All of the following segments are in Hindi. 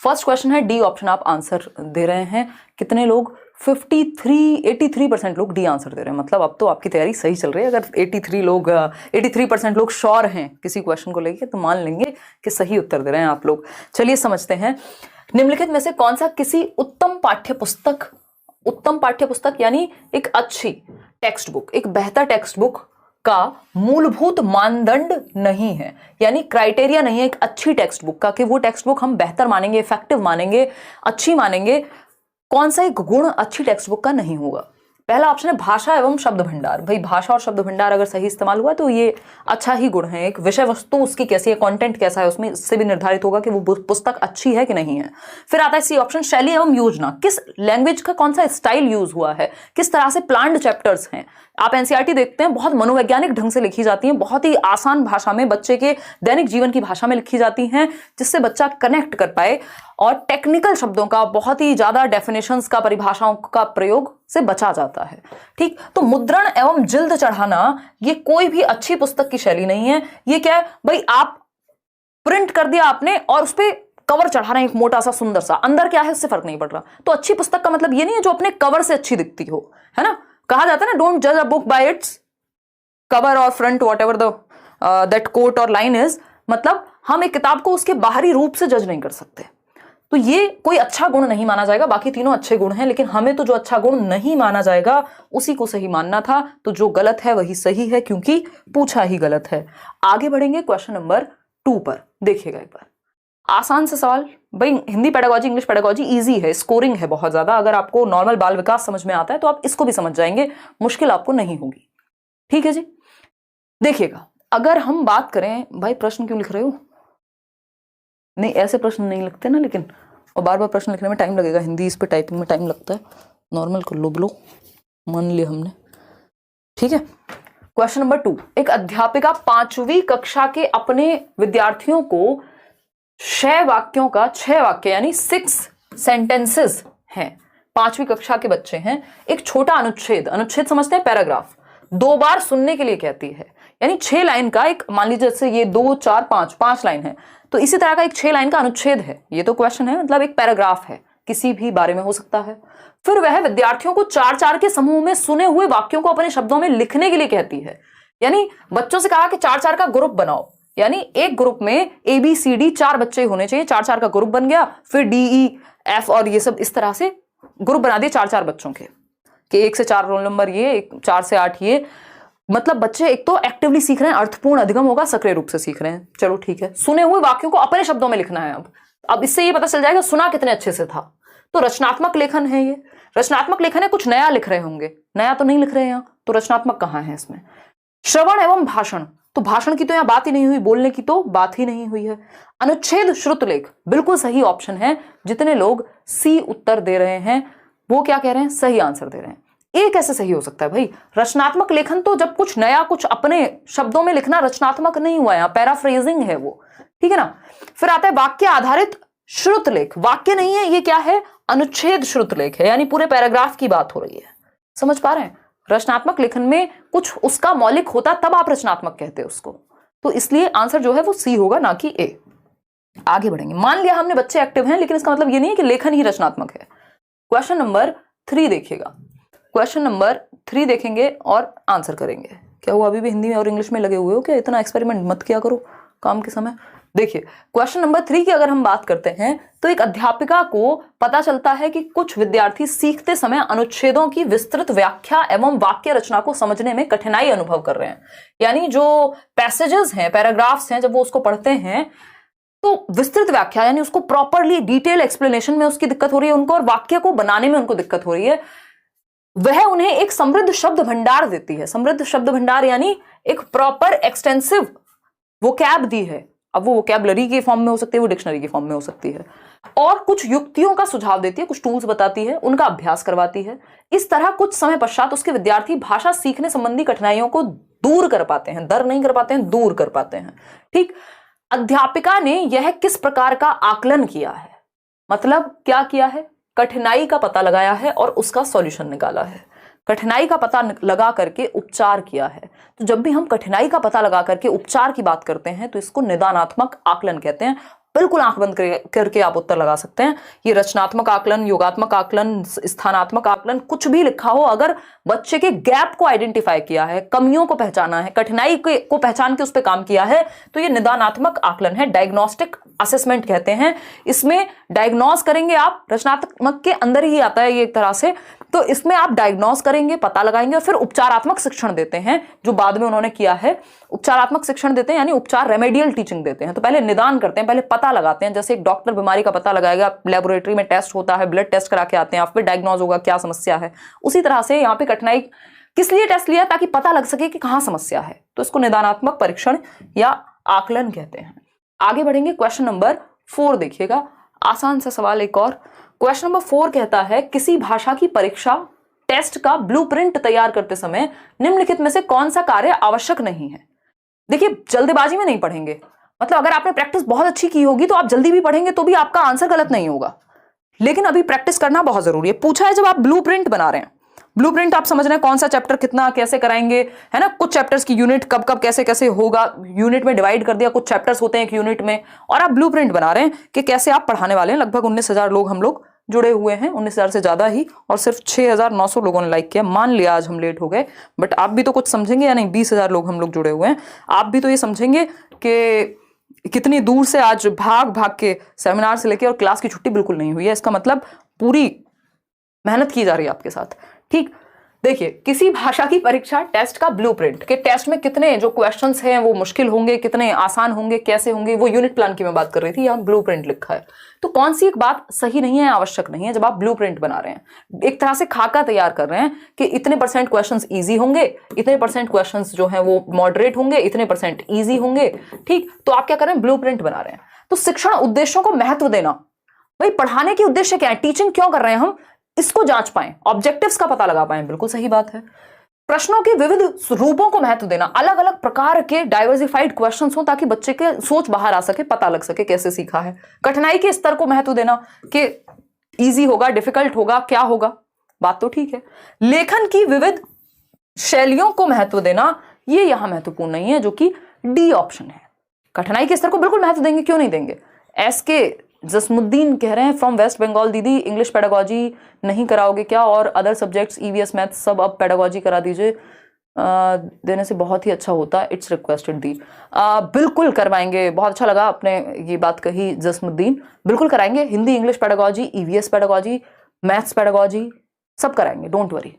फर्स्ट क्वेश्चन है डी ऑप्शन आप आंसर दे रहे हैं। कितने लोग? 83% लोग डी आंसर दे रहे हैं। मतलब अब तो आपकी तैयारी सही चल रही है। अगर 83% लोग श्योर हैं किसी क्वेश्चन को लेके तो मान लेंगे कि सही उत्तर दे रहे हैं आप लोग। चलिए समझते हैं, निम्नलिखित में से कौन सा किसी उत्तम पाठ्यपुस्तक यानी एक अच्छी टेक्स्ट बुक, एक बेहतर टेक्स्ट बुक का मूलभूत मानदंड नहीं है, यानी क्राइटेरिया नहीं है एक अच्छी टेक्स्ट बुक का कि वो टेक्स्ट बुक हम बेहतर मानेंगे, इफेक्टिव मानेंगे, अच्छी मानेंगे। कौन सा एक गुण अच्छी टेक्स्ट बुक का नहीं होगा? पहला ऑप्शन है भाषा एवं शब्द भंडार। भाई भाषा और शब्द भंडार अगर सही इस्तेमाल हुआ तो ये अच्छा ही गुण है। एक विषय वस्तु उसकी कैसी है, कंटेंट कैसा है, उसमें इससे भी निर्धारित होगा कि वो पुस्तक अच्छी है कि नहीं है। फिर आता है सी ऑप्शन शैली एवं योजना, किस लैंग्वेज का कौन सा स्टाइल यूज हुआ है, किस तरह से प्लान्ड चैप्टर्स हैं। आप एनसीईआरटी देखते हैं, बहुत मनोवैज्ञानिक ढंग से लिखी जाती हैं, बहुत ही आसान भाषा में, बच्चे के दैनिक जीवन की भाषा में लिखी जाती हैं जिससे बच्चा कनेक्ट कर पाए, और टेक्निकल शब्दों का, बहुत ही ज्यादा डेफिनेशंस का, परिभाषाओं का प्रयोग से बचा जाता है। ठीक, तो मुद्रण एवं जिल्द चढ़ाना ये कोई भी अच्छी पुस्तक की शैली नहीं है। ये क्या है भाई, आप प्रिंट कर दिया आपने और उस पर कवर चढ़ा रहे हैं एक मोटा सा सुंदर सा, अंदर क्या है उससे फर्क नहीं पड़ रहा। तो अच्छी पुस्तक का मतलब ये नहीं है जो अपने कवर से अच्छी दिखती हो, है ना। कहा जाता है ना, डोंट जज a book by its cover और front, what that quote or line is. मतलब हम एक किताब को उसके बाहरी रूप से जज नहीं कर सकते। तो ये कोई अच्छा गुण नहीं माना जाएगा। बाकी तीनों अच्छे गुण हैं, लेकिन हमें तो जो अच्छा गुण नहीं माना जाएगा उसी को सही मानना था। तो जो गलत है वही सही है, क्योंकि पूछा ही गलत है। आगे बढ़ेंगे क्वेश्चन नंबर 2 पर। देखिएगा एक बार, आसान से सवाल। भाई Hindi pedagogy, English pedagogy easy है, स्कोरिंग है बहुत ज्यादा। अगर आपको नॉर्मल बाल विकास समझ में आता है तो आप इसको भी समझ जाएंगे, मुश्किल आपको नहीं होगी। ठीक है जी, देखिएगा। अगर हम बात करें, भाई प्रश्न क्यों लिख रहे हो? नहीं, ऐसे प्रश्न नहीं लिखते ना, लेकिन और बार बार प्रश्न लिखने में टाइम लगेगा। हिंदी इस पे टाइपिंग में टाइम लगता है। नॉर्मल कर लो, बोलो, मान लिया हमने। ठीक है, क्वेश्चन नंबर 2। एक अध्यापिका 5वीं कक्षा के अपने विद्यार्थियों को 6 वाक्यों का 6 वाक्य यानी 6 सेंटेंसेस हैं, 5वीं कक्षा के बच्चे हैं, एक छोटा अनुच्छेद समझते हैं, पैराग्राफ 2 बार सुनने के लिए कहती है। यानी 6 लाइन का एक, मान लीजिए जैसे ये 2 4 5 लाइन है, तो इसी तरह का एक 6 लाइन का अनुच्छेद है। ये तो क्वेश्चन है, मतलब एक पैराग्राफ है, किसी भी बारे में हो सकता है। फिर वह विद्यार्थियों को 4-4 के समूह में सुने हुए वाक्यों को अपने शब्दों में लिखने के लिए कहती है। यानी बच्चों से कहा कि 4-4 का ग्रुप बनाओ, यानी एक ग्रुप में ABCD 4 बच्चे होने चाहिए, 4-4 का ग्रुप बन गया। फिर DEF और ये सब इस तरह से ग्रुप बना दिए 4-4 बच्चों के, कि 1 से 4 रोल नंबर ये, 4 से 8 ये। मतलब बच्चे एक तो एक्टिवली सीख रहे हैं, अर्थपूर्ण अधिगम होगा, सक्रिय रूप से सीख रहे हैं। चलो ठीक है, सुने हुए वाक्यों को अपने शब्दों में लिखना है। अब इससे ये पता चल जाएगा सुना कितने अच्छे से था। तो रचनात्मक लेखन है, ये रचनात्मक लेखन है। कुछ नया लिख रहे होंगे, नया तो नहीं लिख रहे हैं, तो रचनात्मक कहाँ है इसमें? श्रवण एवं भाषण, तो भाषण की तो यहाँ बात ही नहीं हुई, बोलने की तो बात ही नहीं हुई है। अनुच्छेद श्रुतलेख बिल्कुल सही ऑप्शन है। जितने लोग सी उत्तर दे रहे हैं वो क्या कह रहे हैं? सही आंसर दे रहे हैं। ए कैसे सही हो सकता है भाई? रचनात्मक लेखन तो जब कुछ नया, कुछ अपने शब्दों में लिखना रचनात्मक नहीं हुआ, यहाँ पैराफ्रेजिंग है वो, ठीक है ना। फिर आता है वाक्य आधारित श्रुतलेख, वाक्य नहीं है ये, क्या है? अनुच्छेद श्रुतलेख है, यानी पूरे पैराग्राफ की बात हो रही है। समझ पा रहे हैं? रचनात्मक लेखन में कुछ उसका मौलिक होता तब आप रचनात्मक कहते हैं उसको, तो इसलिए आंसर जो है वो सी होगा, ना कि ए। आगे बढ़ेंगे। मान लिया हमने बच्चे एक्टिव हैं, लेकिन इसका मतलब ये नहीं है कि लेखन ही रचनात्मक है। क्वेश्चन नंबर 3 देखिएगा। क्वेश्चन नंबर 3 देखेंगे और आंसर करेंगे। क्या हुआ, अभी भी हिंदी में और इंग्लिश में लगे हुए हो क्या? इतना एक्सपेरिमेंट मत किया करो काम के समय। देखिए क्वेश्चन नंबर 3 की अगर हम बात करते हैं तो एक अध्यापिका को पता चलता है कि कुछ विद्यार्थी सीखते समय अनुच्छेदों की विस्तृत व्याख्या एवं वाक्य रचना को समझने में कठिनाई अनुभव कर रहे हैं। यानी जो पैसेजेस हैं, पैराग्राफ्स हैं, जब वो उसको पढ़ते हैं तो विस्तृत व्याख्या यानी उसको प्रॉपरली डिटेल एक्सप्लेनेशन में उसकी दिक्कत हो रही है उनको, और वाक्य को बनाने में उनको दिक्कत हो रही है। वह उन्हें एक समृद्ध शब्द भंडार देती है। समृद्ध शब्द भंडार यानी एक प्रॉपर एक्सटेंसिव वोकैब दी है। अब वो वोकैबलरी के फॉर्म में हो सकती है, वो डिक्शनरी के फॉर्म में हो सकती है, और कुछ युक्तियों का सुझाव देती है, कुछ टूल्स बताती है, उनका अभ्यास करवाती है। इस तरह कुछ समय पश्चात उसके विद्यार्थी भाषा सीखने संबंधी कठिनाइयों को दूर कर पाते हैं, दर नहीं कर पाते हैं, दूर कर पाते हैं। ठीक, अध्यापिका ने यह किस प्रकार का आकलन किया है? मतलब क्या किया है? कठिनाई का पता लगाया है और उसका सॉल्यूशन निकाला है। कठिनाई का पता लगा करके उपचार किया है। तो जब भी हम कठिनाई का पता लगा करके उपचार की बात करते हैं तो इसको निदानात्मक आकलन कहते हैं। बिल्कुल आंख बंद करके आप उत्तर लगा सकते हैं। ये रचनात्मक आकलन, योगात्मक आकलन, स्थानात्मक आकलन, कुछ भी लिखा हो, अगर बच्चे के गैप को आइडेंटिफाई किया है, कमियों को पहचाना है, कठिनाई को पहचान के उस पर काम किया है, तो ये निदानात्मक आकलन है, डायग्नोस्टिक असेसमेंट कहते हैं। इसमें डायग्नोस करेंगे आप, रचनात्मक के अंदर ही आता है ये एक तरह से, तो इसमें आप डायग्नोस करेंगे, पता लगाएंगे और फिर उपचारात्मक शिक्षण देते हैं, जो बाद में उन्होंने किया है। उपचारात्मक शिक्षण देते हैं यानी उपचार, रेमेडियल टीचिंग देते हैं। तो पहले निदान करते हैं, पहले पता लगाते हैं। जैसे एक डॉक्टर बीमारी का पता लगाएगा, लेबोरेटरी में टेस्ट होता है, ब्लड टेस्ट करा के आते हैं, आप फिर डायग्नोज होगा क्या समस्या है। उसी तरह से यहाँ पे कठिनाई किस लिए टेस्ट लिया, ताकि पता लग सके कि कहां समस्या है, तो इसको निदानात्मक परीक्षण या आकलन कहते हैं। आगे बढ़ेंगे, क्वेश्चन नंबर 4 देखिएगा, आसान सा सवाल एक और। क्वेश्चन नंबर 4 कहता है, किसी भाषा की परीक्षा टेस्ट का ब्लूप्रिंट तैयार करते समय निम्नलिखित में से कौन सा कार्य आवश्यक नहीं है। देखिए, जल्दबाजी में नहीं पढ़ेंगे, मतलब अगर आपने प्रैक्टिस बहुत अच्छी की होगी तो आप जल्दी भी पढ़ेंगे तो भी आपका आंसर गलत नहीं होगा, लेकिन अभी प्रैक्टिस करना बहुत जरूरी है। पूछा है जब आप ब्लूप्रिंट बना रहे हैं, ब्लूप्रिंट आप समझ रहे हैं कौन सा चैप्टर कितना कैसे कराएंगे, है ना, कुछ चैप्टर्स की यूनिट कब कब कैसे कैसे होगा, यूनिट में डिवाइड कर दिया, कुछ चैप्टर्स होते हैं एक यूनिट में, और आप ब्लूप्रिंट बना रहे हैं कि कैसे आप पढ़ाने वाले हैं। लगभग 19,000 लोग हम लोग जुड़े हुए हैं, 19,000 से ज्यादा ही, और सिर्फ 6,900 लोगों ने लाइक किया। मान लिया आज हम लेट हो गए, बट आप भी तो कुछ समझेंगे या नहीं। 20,000 लोग हम लोग जुड़े हुए हैं, आप भी तो ये समझेंगे कि कितनी दूर से आज भाग भाग के सेमिनार से लेके और क्लास की छुट्टी बिल्कुल नहीं हुई है, इसका मतलब पूरी मेहनत की जा रही है आपके साथ। ठीक, देखिए, किसी भाषा की परीक्षा टेस्ट का ब्लूप्रिंट, के टेस्ट में कितने जो क्वेश्चंस हैं वो मुश्किल होंगे, कितने आसान होंगे, कैसे होंगे, वो यूनिट प्लान की मैं बात कर रही थी, यहाँ ब्लूप्रिंट लिखा है। तो कौन सी एक बात सही नहीं है, आवश्यक नहीं है जब आप ब्लूप्रिंट बना रहे हैं, एक तरह से खाका तैयार कर रहे हैं कि इतने % क्वेश्चंस इजी होंगे, इतने % क्वेश्चंस जो हैं वो मॉडरेट होंगे, इतने % इजी होंगे। ठीक, तो आप क्या कर रहे हैं, ब्लूप्रिंट बना रहे हैं। तो शिक्षण उद्देश्यों को महत्व देना, भाई पढ़ाने के उद्देश्य क्या है, टीचिंग क्यों कर रहे हैं हम, इसको जांच पाएं, ऑब्जेक्टिव्स का पता लगा पाएं, बिल्कुल सही बात है। प्रश्नों के विविध रूपों को महत्व देना, अलग अलग प्रकार के डाइवर्सिफाइड क्वेश्चंस हो ताकि बच्चे के सोच बाहर आ सके, पता लग सके कैसे सीखा है। कठिनाई के स्तर को महत्व देना कि इजी होगा, डिफिकल्ट होगा, क्या होगा, बात तो ठीक है। लेखन की विविध शैलियों को महत्व देना, ये यहां महत्वपूर्ण नहीं है, जो कि डी ऑप्शन है। कठिनाई के स्तर को बिल्कुल महत्व देंगे, क्यों नहीं देंगे। एसके जसमुद्दीन कह रहे हैं फ्रॉम वेस्ट बंगाल, दीदी इंग्लिश पेडागोजी नहीं कराओगे क्या, और अदर सब्जेक्ट्स ईवीएस मैथ्स सब अब पेडागोजी करा दीजिए, देने से बहुत ही अच्छा होता है, इट्स रिक्वेस्टेड दी। बिल्कुल करवाएंगे, बहुत अच्छा लगा आपने ये बात कही जसमुद्दीन, बिल्कुल कराएंगे। Hindi English pedagogy, EVS pedagogy, maths pedagogy सब कराएंगे, डोंट वरी।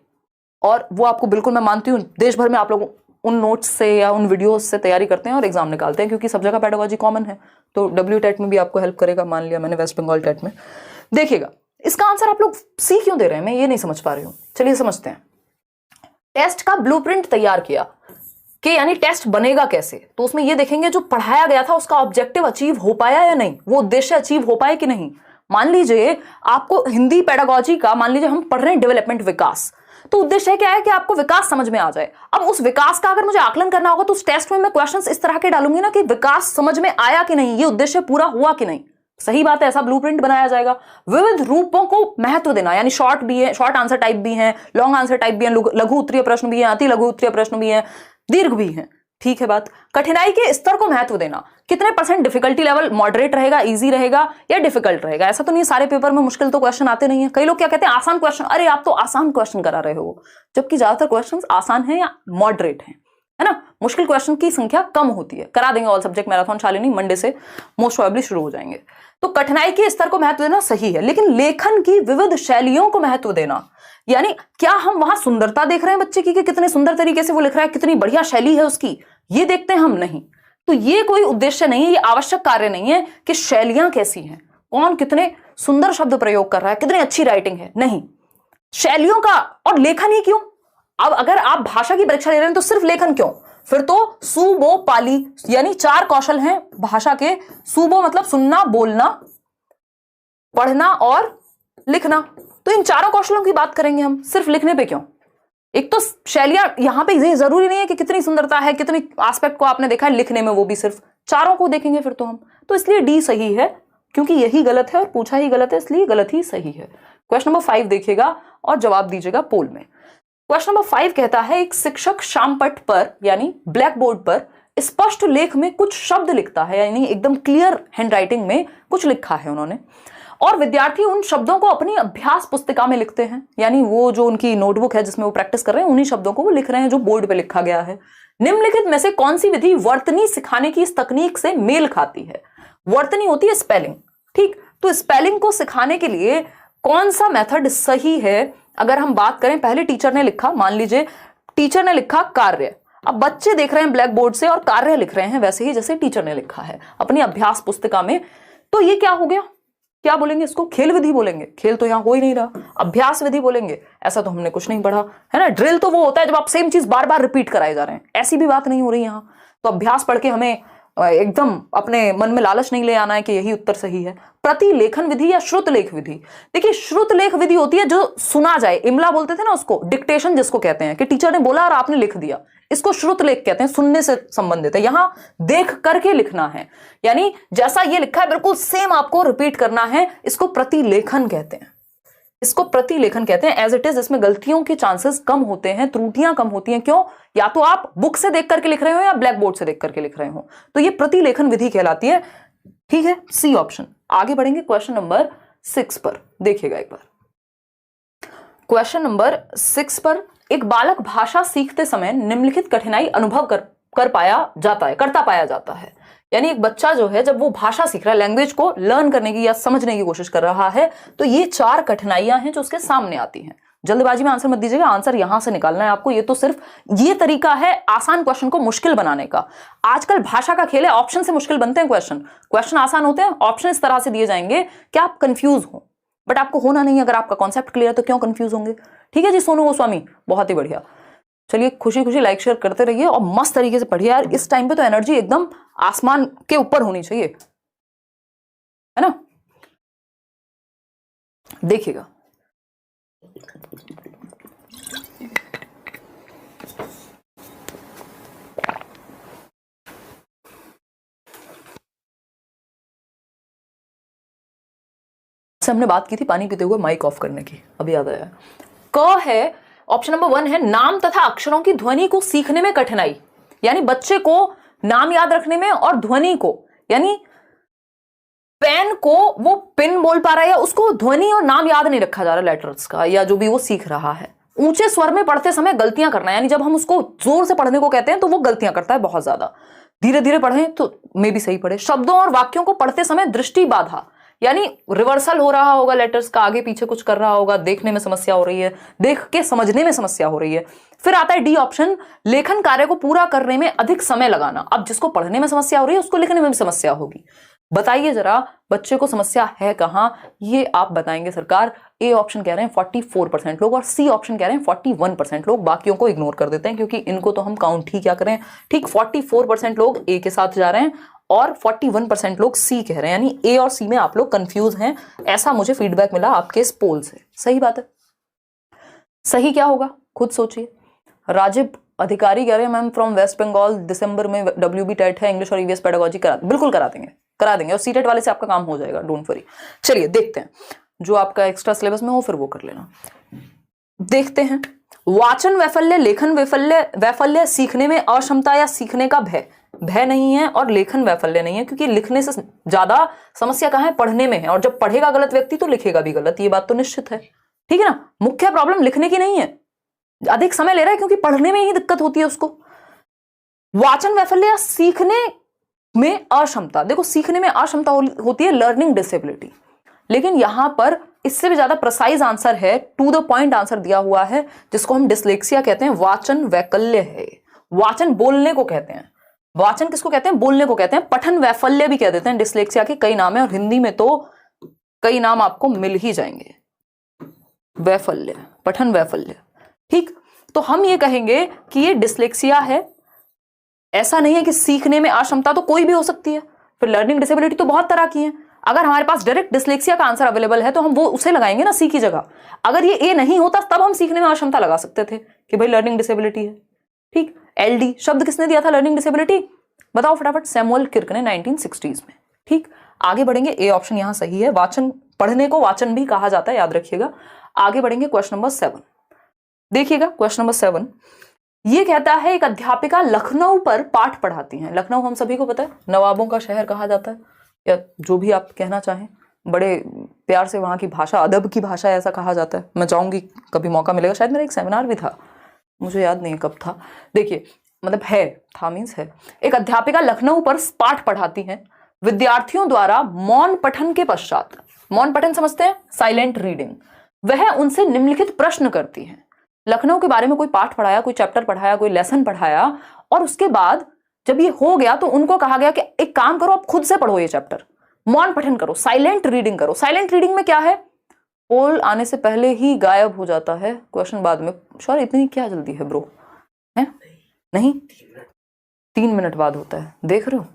और वो आपको बिल्कुल, मैं मानती हूँ देश भर में आप लोग उन नोट्स से या उन वीडियोस से तैयारी करते हैं और एग्जाम निकालते हैं, क्योंकि सब जगह पेडागोजी कॉमन है, तो WTET में भी आपको हेल्प करेगा। मान लिया मैंने वेस्ट बंगाल टेट में, देखिएगा इसका आंसर आप लोग सी क्यों दे रहे हैं, मैं ये नहीं समझ पा रही हूँ। चलिए समझते हैं। टेस्ट का ब्लूप्रिंट तैयार किया कि यानी टेस्ट बनेगा कैसे, तो उसमें ये देखेंगे जो पढ़ाया गया था उसका ऑब्जेक्टिव अचीव हो पाया या नहीं, वो उद्देश्य अचीव हो पाए कि नहीं। मान लीजिए आपको हिंदी पेडागोजी का, मान लीजिए हम पढ़ रहे हैं डेवलपमेंट, विकास, तो उद्देश्य क्या है कि आपको विकास समझ में आ जाए। अब उस विकास का अगर मुझे आकलन करना होगा तो उस टेस्ट में मैं क्वेश्चंस इस तरह के डालूंगी ना कि विकास समझ में आया कि नहीं, ये उद्देश्य पूरा हुआ कि नहीं। सही बात है, ऐसा ब्लूप्रिंट बनाया जाएगा। विविध रूपों को महत्व देना, यानी शॉर्ट भी है, शॉर्ट आंसर टाइप भी है, लॉन्ग आंसर टाइप भी है, लघु उत्तरीय प्रश्न भी है, अति लघु उत्तरीय प्रश्न भी है, दीर्घ भी है। ठीक है बात। कठिनाई के स्तर को महत्व देना, कितने % डिफिकल्टी लेवल, मॉडरेट रहेगा, इजी रहेगा या डिफिकल्ट रहेगा। ऐसा तो नहीं सारे पेपर में मुश्किल तो क्वेश्चन आते नहीं है। कई लोग क्या कहते हैं, आसान क्वेश्चन, अरे आप तो आसान क्वेश्चन करा रहे हो, जबकि ज्यादातर क्वेश्चन आसान है या मॉडरेट है ना। मुश्किल क्वेश्चन की संख्या कम होती है। करा देंगे all subject marathon Shalini, Monday से मोस्ट प्रोबेबली शुरू हो जाएंगे। तो कठिनाई के स्तर को महत्व देना सही है, लेकिन लेखन की विविध शैलियों को महत्व देना, यानी क्या हम वहां सुंदरता देख रहे हैं बच्चे की कि कितने सुंदर तरीके से वो लिख रहा है, कितनी बढ़िया शैली है उसकी, ये देखते हैं हम नहीं। तो ये कोई उद्देश्य नहीं है, ये आवश्यक कार्य नहीं है कि शैलियां कैसी हैं, कौन कितने सुंदर शब्द प्रयोग कर रहा है, कितनी अच्छी राइटिंग है, नहीं। शैलियों का और लेखन ही क्यों। अब अगर आप भाषा की परीक्षा ले रहे हैं तो सिर्फ लेखन क्यों, फिर तो सुबो पाली, यानी 4 कौशल हैं भाषा के। सुबो मतलब सुनना, बोलना, पढ़ना और लिखना, तो इन 4 कौशलों की बात करेंगे हम, सिर्फ लिखने पे क्यों। एक तो शैलियां यहां पे ये जरूरी नहीं है कि कितनी सुंदरता है, कितनी एस्पेक्ट को आपने देखा है लिखने में, वो भी सिर्फ 4 को देखेंगे फिर तो हम। तो इसलिए डी सही है, क्योंकि यही गलत है और पूछा ही गलत है, इसलिए गलत ही सही है। क्वेश्चन नंबर 5 देखिएगा और जवाब दीजिएगा पोल में। क्वेश्चन नंबर 5 कहता है, एक शिक्षक शामपट पर यानी ब्लैक बोर्ड पर स्पष्ट लेख में कुछ शब्द लिखता है, यानी एकदम क्लियर हैंडराइटिंग में कुछ लिखा है उन्होंने, और विद्यार्थी उन शब्दों को अपनी अभ्यास पुस्तिका में लिखते हैं, यानी वो जो उनकी नोटबुक है जिसमें वो प्रैक्टिस कर रहे हैं उन्हीं शब्दों को वो लिख रहे हैं जो बोर्ड पे लिखा गया है। निम्नलिखित में से कौन सी विधि वर्तनी सिखाने की इस तकनीक से मेल खाती है? वर्तनी होती है स्पेलिंग, ठीक, तो स्पेलिंग को सिखाने के लिए कौन सा मेथड सही है? अगर हम बात करें, पहले टीचर ने लिखा, मान लीजिए टीचर ने लिखा कार्य, अब बच्चे देख रहे हैं ब्लैक बोर्ड से और कार्य लिख रहे हैं वैसे ही जैसे टीचर ने लिखा है अपनी अभ्यास पुस्तिका में, तो ये क्या हो गया? क्या बोलेंगे इसको? खेल विधि बोलेंगे। खेल तो यहां हो ही नहीं रहा, अभ्यास विधि बोलेंगे। ऐसा तो हमने कुछ नहीं पढ़ा है ना। ड्रिल तो वो होता है जब आप सेम चीज बार बार रिपीट कराए जा रहे हैं, ऐसी भी बात नहीं हो रही यहां। तो अभ्यास पढ़ के हमें एकदम अपने मन में लालच नहीं ले आना है कि यही उत्तर सही है। प्रतिलेखन विधि या श्रुत लेख विधि, देखिए श्रुत लेख विधि होती है जो सुना जाए, इमला बोलते थे ना उसको, डिक्टेशन जिसको कहते हैं कि टीचर ने बोला और आपने लिख दिया, इसको श्रुत लेख कहते हैं, सुनने से संबंधित है। यहां देख करके लिखना है, यानी जैसा ये लिखा है बिल्कुल सेम आपको रिपीट करना है, इसको प्रतिलेखन कहते हैं। इसको प्रतिलेखन कहते हैं एज इट इज, इसमें गलतियों के चांसेस कम होते हैं, त्रुटियां कम होती हैं। क्यों? या तो आप बुक से देख करके लिख रहे हो या ब्लैक बोर्ड से देख करके लिख रहे हो, तो ये प्रतिलेखन विधि कहलाती है। ठीक है, सी ऑप्शन। आगे बढ़ेंगे क्वेश्चन नंबर 6 पर, देखिएगा एक बार। क्वेश्चन नंबर 6 पर, एक बालक भाषा सीखते समय निम्नलिखित कठिनाई अनुभव करता पाया जाता है। यानी एक बच्चा जो है जब वो भाषा सीख रहा है, लैंग्वेज को लर्न करने की या समझने की कोशिश कर रहा है, तो ये 4 कठिनाइयां हैं जो उसके सामने आती हैं। जल्दबाजी में आंसर मत दीजिएगा, आंसर यहां से निकालना है आपको। ये तो सिर्फ ये तरीका है आसान क्वेश्चन को मुश्किल बनाने का। आजकल भाषा का खेल है, ऑप्शन से मुश्किल बनते हैं क्वेश्चन आसान होते हैं, ऑप्शन इस तरह से दिए जाएंगे कि आप कंफ्यूज हो, बट आपको होना नहीं। अगर आपका कॉन्सेप्ट क्लियर है तो क्यों कंफ्यूज होंगे? ठीक है जी सोनू गोस्वामी, बहुत ही बढ़िया। चलिए खुशी खुशी लाइक शेयर करते रहिए और मस्त तरीके से पढ़िए यार। इस टाइम पे तो एनर्जी एकदम आसमान के ऊपर होनी चाहिए, है ना। देखिएगा, हमने बात की थी पानी पीते हुए माइक ऑफ करने की, अभी याद आया। क है, ऑप्शन नंबर 1 है, नाम तथा अक्षरों की ध्वनि को सीखने में कठिनाई, यानी बच्चे को नाम याद रखने में और ध्वनि को, यानी पेन को वो पिन बोल पा रहा है या उसको ध्वनि और नाम याद नहीं रखा जा रहा लेटर्स का, या जो भी वो सीख रहा है। ऊंचे स्वर में पढ़ते समय गलतियां करना, यानी जब हम उसको जोर से पढ़ने को कहते हैं तो वो गलतियां करता है बहुत ज्यादा। धीरे धीरे पढ़ें तो मे भी सही पढ़े। शब्दों और वाक्यों को पढ़ते समय दृष्टि बाधा, यानी रिवर्सल हो रहा होगा लेटर्स का, आगे पीछे कुछ कर रहा होगा, देखने में समस्या हो रही है, देख के समझने में समस्या हो रही है। फिर आता है डी ऑप्शन, लेखन कार्य को पूरा करने में अधिक समय लगाना। अब जिसको पढ़ने में समस्या हो रही है उसको लिखने में भी समस्या होगी। बताइए जरा बच्चे को समस्या है कहां, ये आप बताएंगे सरकार। ए ऑप्शन कह रहे हैं 44% लोग और सी ऑप्शन कह रहे हैं 41% लोग। बाकियों को इग्नोर कर देते हैं क्योंकि इनको तो हम काउंट ही क्या करें। ठीक, 44% लोग ए के साथ जा रहे हैं और 41% लोग सी कह रहे हैं, यानी ए और सी में आप लोग कंफ्यूज हैं, ऐसा मुझे फीडबैक मिला आपके इस पोल से। सही बात है, सही क्या होगा खुद सोचिए। राजीव अधिकारी कह रहे हैं मैम फ्रॉम वेस्ट बंगाल, दिसंबर में WB टेट है, इंग्लिश और ईवीएस पेडागोजी बिल्कुल करा देंगे और सीटेट वाले से आपका काम हो जाएगा, डोंट वरी। चलिए देखते हैं, जो आपका एक्स्ट्रा सिलेबस में हो फिर वो कर लेना। देखते हैं, वाचन वैफल्य, लेखन वैफल्य सीखने में अक्षमता या सीखने का भय नहीं है, और लेखन वैफल्य नहीं है, क्योंकि लिखने से ज्यादा समस्या कहां है, पढ़ने में है। और जब पढ़ेगा गलत व्यक्ति तो लिखेगा भी गलत, ये बात तो निश्चित है। ठीक है ना, मुख्य प्रॉब्लम लिखने की नहीं है, अधिक समय ले रहा है क्योंकि पढ़ने में ही दिक्कत होती है उसको। वाचन वैफल्य या सीखने में अक्षमता, देखो सीखने में अक्षमता होती है लर्निंग डिसेबिलिटी, लेकिन यहां पर इससे भी ज्यादा प्रिसाइज आंसर है, टू द पॉइंट आंसर दिया हुआ है, जिसको हम डिसलेक्सिया कहते हैं। वाचन वैकल्य है, वाचन बोलने को कहते हैं। वाचन किसको कहते हैं? बोलने को कहते हैं। पठन वैफल्य भी कह देते हैं। डिसलेक्सिया के कई नाम है और हिंदी में तो कई नाम आपको मिल ही जाएंगे। वैफल्य, पठन वैफल्य, ठीक। तो हम ये कहेंगे कि ये डिसलेक्सिया है, ऐसा नहीं है कि सीखने में अक्षमता तो कोई भी हो सकती है। फिर लर्निंग डिसेबिलिटी तो बहुत तरह की है। अगर हमारे पास डायरेक्ट डिसलेक्सिया का आंसर अवेलेबल है तो हम वो उसे लगाएंगे ना सी की जगह। अगर ये ए नहीं होता तब हम सीखने में अक्षमता लगा सकते थे कि भाई लर्निंग डिसेबिलिटी है। ठीक, LD शब्द किसने दिया था लर्निंग डिसेबिलिटी, बताओ फटाफट, सैमुअल किर्क ने 1960s में। ठीक, आगे बढ़ेंगे, ए ऑप्शन यहां सही है। वाचन, पढ़ने को वाचन भी कहा जाता है, याद रखिएगा। आगे बढ़ेंगे क्वेश्चन नंबर 7, देखिएगा क्वेश्चन नंबर 7। ये कहता है एक अध्यापिका लखनऊ पर पाठ पढ़ाती हैं। लखनऊ हम सभी को पता है नवाबों का शहर कहा जाता है, या जो भी आप कहना चाहें, बड़े प्यार से वहाँ की भाषा, अदब की भाषा ऐसा कहा जाता है। मैं चाहूँगी कभी मौका मिलेगा, शायद मेरा एक सेमिनार भी था, मुझे याद नहीं कब था। देखिए मतलब था मीन्स है। एक अध्यापिका लखनऊ पर पाठ पढ़ाती हैं। विद्यार्थियों द्वारा मौन पठन के पश्चात, मौन पठन समझते हैं, साइलेंट रीडिंग, वह उनसे निम्नलिखित प्रश्न करती है। लखनऊ के बारे में कोई पाठ पढ़ाया, कोई चैप्टर पढ़ाया, कोई लेसन पढ़ाया, और उसके बाद जब ये हो गया तो उनको कहा गया कि एक काम करो, आप खुद से पढ़ो ये चैप्टर, मौन पठन करो, साइलेंट रीडिंग करो। साइलेंट रीडिंग में क्या है, पोल आने से पहले ही गायब हो जाता है, क्वेश्चन बाद में। सॉरी इतनी क्या जल्दी है ब्रो, है नहीं 3 मिनट बाद होता है, देख रहे हो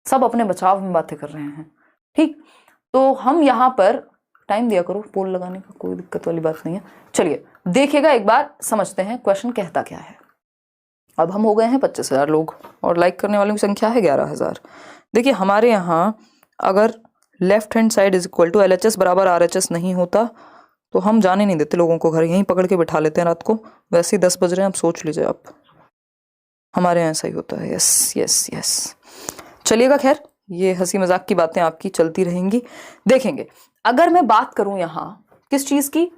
सब अपने बचाव में बातें कर रहे हैं। ठीक, तो हम यहाँ पर टाइम दिया करो पोल लगाने का, कोई दिक्कत वाली बात नहीं है। चलिए देखिएगा एक बार, समझते हैं क्वेश्चन कहता क्या है। अब हम हो गए हैं 25,000 लोग और लाइक करने वालों की संख्या है 11,000। देखिए हमारे यहाँ अगर left hand side is equal to LHS बराबर RHS नहीं होता तो हम जाने नहीं देते लोगों को घर, यहीं पकड़ के बिठा लेते हैं रात को। वैसे ही 10 बज रहे हैं, आप सोच लीजिए आप, हमारे यहाँ ऐसा ही होता है। यस यस यस, चलिएगा खैर, ये हंसी मजाक की बातें आपकी चलती रहेंगी। देखेंगे अगर मैं बात करूं यहाँ किस चीज की,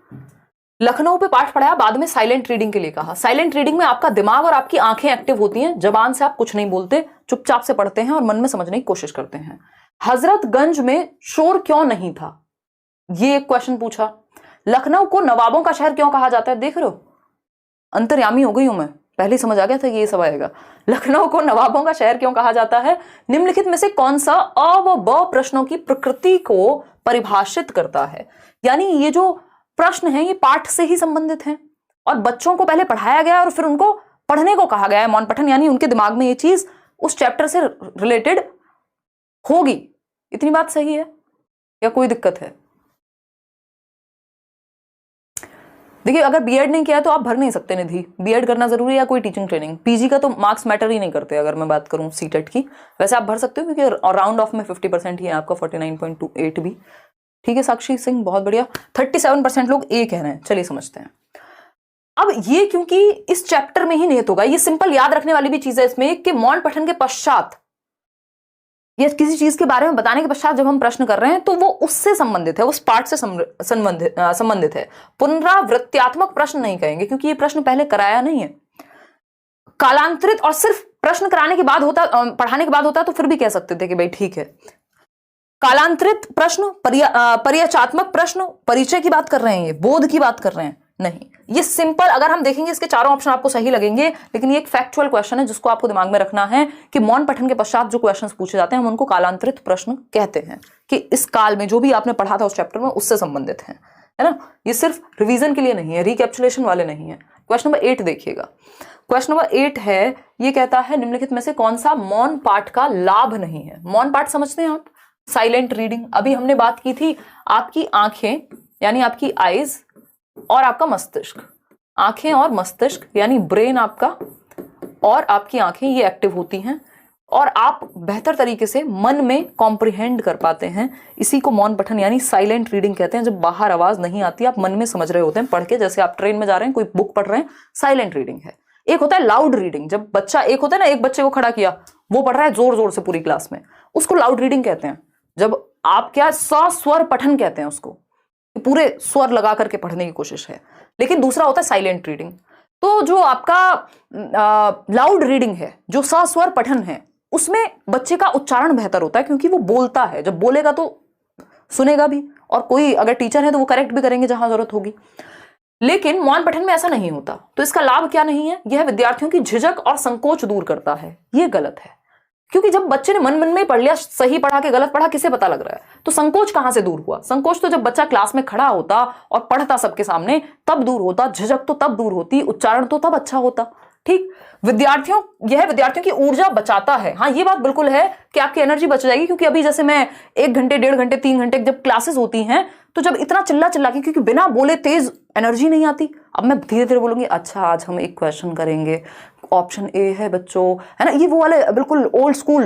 लखनऊ पे पाठ पढ़ाया, बाद में साइलेंट रीडिंग के लिए कहा। साइलेंट रीडिंग में आपका दिमाग और आपकी आंखें एक्टिव होती हैं, जबान से आप कुछ नहीं बोलते, चुपचाप से पढ़ते हैं और मन में समझने की कोशिश करते हैं। हजरतगंज में शोर क्यों नहीं था, ये एक क्वेश्चन पूछा। लखनऊ को नवाबों का शहर क्यों कहा जाता है, देख रहे हो अंतर्यामी हो गई हूं मैं, पहले ही समझ आ गया था ये सब आएगा। लखनऊ को नवाबों का शहर क्यों कहा जाता है, निम्नलिखित में से कौन सा अ व ब प्रश्नों की प्रकृति को परिभाषित करता है। यानी ये जो प्रश्न है ये पाठ से ही संबंधित हैं और बच्चों को पहले पढ़ाया गया और फिर उनको पढ़ने को कहा गया है, मौन पठन, यानी उनके दिमाग में ये चीज उस चैप्टर से रिलेटेड होगी। इतनी बात सही है या कोई दिक्कत है? देखिए अगर बीएड नहीं किया तो आप भर नहीं सकते निधि, बीएड करना जरूरी है या कोई टीचिंग ट्रेनिंग। पीजी का तो मार्क्स मैटर ही नहीं करते अगर मैं बात करूं सीटेट की, वैसे आप भर सकते हो क्योंकि राउंड ऑफ में 50% ही है आपका, 49.28 भी ठीक है। साक्षी सिंह बहुत बढ़िया, 37% लोग ए कह रहे हैं। चलिए समझते हैं। अब ये क्योंकि इस चैप्टर में ही निहित होगा, ये सिंपल याद रखने वाली भी चीज है इसमें कि मौन पठन के पश्चात या किसी चीज के बारे में बताने के पश्चात जब हम प्रश्न कर रहे हैं तो वो उससे संबंधित है, उस पार्ट से संबंधित है। पुनरावृत्त्यात्मक प्रश्न नहीं कहेंगे क्योंकि ये प्रश्न पहले कराया नहीं है। कालांतरित और सिर्फ प्रश्न कराने के बाद होता, पढ़ाने के बाद होता तो फिर भी कह सकते थे कि भाई ठीक है। कालांतरित प्रश्न, परिचयात्मक प्रश्न, परिचय की बात कर रहे हैं, ये बोध की बात कर रहे हैं, नहीं। ये सिंपल, अगर हम देखेंगे इसके चारों ऑप्शन आपको सही लगेंगे, लेकिन ये एक फैक्चुअल क्वेश्चन है जिसको आपको दिमाग में रखना है कि मौन पठन के पश्चात जो क्वेश्चंस पूछे जाते हैं हम उनको कालांतरित प्रश्न कहते हैं, कि इस काल में जो भी आपने पढ़ा था उस चैप्टर में उससे संबंधित है ना। ये सिर्फ रिवीजन के लिए नहीं है, रिकैप्चुलेशन वाले नहीं है। क्वेश्चन नंबर 8 देखिएगा। क्वेश्चन नंबर 8 है, ये कहता है निम्नलिखित में से कौन सा मौन पाठ का लाभ नहीं है। मौन पाठ समझते हैं आप, साइलेंट रीडिंग। अभी हमने बात की थी आपकी आंखें यानी आपकी आईज और आपका मस्तिष्क, आंखें और मस्तिष्क यानी ब्रेन आपका और आपकी आंखें ये एक्टिव होती हैं और आप बेहतर तरीके से मन में कॉम्प्रिहेंड कर पाते हैं। इसी को मौन पठन यानी साइलेंट रीडिंग कहते हैं। जब बाहर आवाज नहीं आती, आप मन में समझ रहे होते हैं पढ़ के, जैसे आप ट्रेन में जा रहे हैं कोई बुक पढ़ रहे हैं, साइलेंट रीडिंग है। एक होता है लाउड रीडिंग, जब बच्चा, एक होता है ना एक बच्चे को खड़ा किया, वो पढ़ रहा है जोर जोर से पूरी क्लास में, उसको लाउड रीडिंग कहते हैं। जब आप क्या सस्वर पठन कहते हैं उसको, पूरे स्वर लगा करके पढ़ने की कोशिश है। लेकिन दूसरा होता है साइलेंट रीडिंग। तो जो आपका लाउड रीडिंग है, जो सस्वर पठन है, उसमें बच्चे का उच्चारण बेहतर होता है क्योंकि वो बोलता है, जब बोलेगा तो सुनेगा भी, और कोई अगर टीचर है तो वो करेक्ट भी करेंगे जहां जरूरत होगी। लेकिन मौन पठन में ऐसा नहीं होता। तो इसका लाभ क्या नहीं है, यह विद्यार्थियों की झिझक और संकोच दूर करता है। यह गलत है क्योंकि जब बच्चे ने मन में पढ़ लिया, सही पढ़ा के गलत पढ़ा किसे पता लग रहा है, तो संकोच कहां से दूर हुआ। संकोच तो जब बच्चा क्लास में खड़ा होता और पढ़ता सबके सामने तब दूर होता, झिझक तो तब दूर होती, उच्चारण तो तब अच्छा होता। ठीक, यह विद्यार्थियों की ऊर्जा बचाता है। हाँ, ये बात बिल्कुल है कि आपकी एनर्जी बच जाएगी, क्योंकि अभी जैसे मैं 1 घंटे 1.5 घंटे 3 घंटे जब क्लासेस होती हैं तो जब इतना चिल्ला के, क्योंकि बिना बोले तेज एनर्जी नहीं आती। अब मैं धीरे धीरे बोलूंगी, अच्छा आज हम एक क्वेश्चन करेंगे, ऑप्शन ए है बच्चों, है ना, ये वो वाले बिल्कुल ओल्ड स्कूल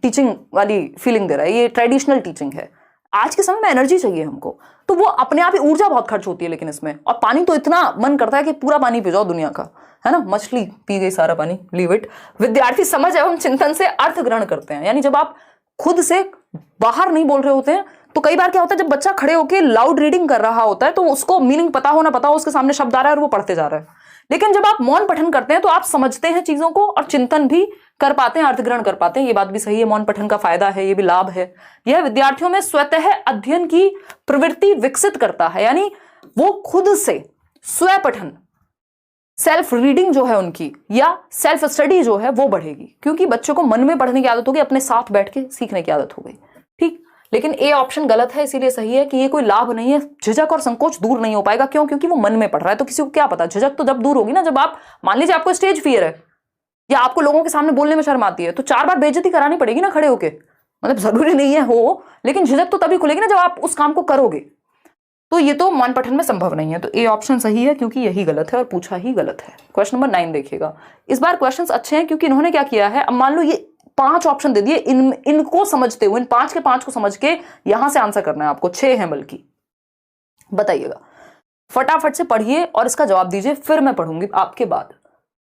टीचिंग वाली फीलिंग दे रहा है, ये ट्रेडिशनल टीचिंग है। आज के समय में एनर्जी चाहिए हमको, तो वो अपने आप ही ऊर्जा बहुत खर्च होती है लेकिन इसमें, और पानी तो इतना मन करता है कि पूरा पानी पी जाओ दुनिया का, है ना, मछली पी गई सारा पानी, लीव इट। विद्यार्थी समझ एवं चिंतन से अर्थ ग्रहण करते हैं, यानी जब आप खुद से बाहर नहीं बोल रहे होते हैं तो कई बार क्या होता है, जब बच्चा खड़े होकर लाउड रीडिंग कर रहा होता है तो उसको मीनिंग पता हो ना पता हो, उसके सामने शब्द आ रहा है और वो पढ़ते जा रहा है, लेकिन जब आप मौन पठन करते हैं तो आप समझते हैं चीजों को और चिंतन भी कर पाते हैं, अर्थग्रहण कर पाते हैं। ये बात भी सही है, मौन पठन का फायदा है, ये भी लाभ है। यह विद्यार्थियों में स्वतः अध्ययन की प्रवृत्ति विकसित करता है, यानी वो खुद से स्व पठन, सेल्फ रीडिंग जो है उनकी या सेल्फ स्टडी जो है वो बढ़ेगी, क्योंकि बच्चों को मन में पढ़ने की आदत होगी, अपने साथ बैठ के सीखने की आदत हो गई। ठीक, लेकिन ए ऑप्शन गलत है, इसीलिए सही है कि ये कोई लाभ नहीं है, झिझक और संकोच दूर नहीं हो पाएगा। क्यों? क्योंकि वो मन में पढ़ रहा है, तो किसी को क्या पता, झिझक तो जब दूर होगी ना, जब आप मान लीजिए आपको स्टेज फियर है या आपको लोगों के सामने बोलने में शर्म आती है, तो 4 बार बेइज्जती करानी पड़ेगी ना खड़े होके, मतलब जरूरी नहीं है हो, लेकिन झिझक तो तभी खुलेगी ना जब आप उस काम को करोगे। तो ये तो मौन पठन में संभव नहीं है, तो ए ऑप्शन सही है, क्योंकि यही गलत है और पूछा ही गलत है। क्वेश्चन नंबर 9 देखिएगा। इस बार क्वेश्चंस अच्छे हैं क्योंकि इन्होंने क्या किया है, अब मान लो ये 5 ऑप्शन दे दिए, इनको समझते हुए, इन 5 के 5 को समझ के यहां से आंसर करना है आपको, 6 हैं बल्कि। बताइएगा, फटाफट से पढ़िए और इसका जवाब दीजिए, फिर मैं पढ़ूंगी आपके बाद।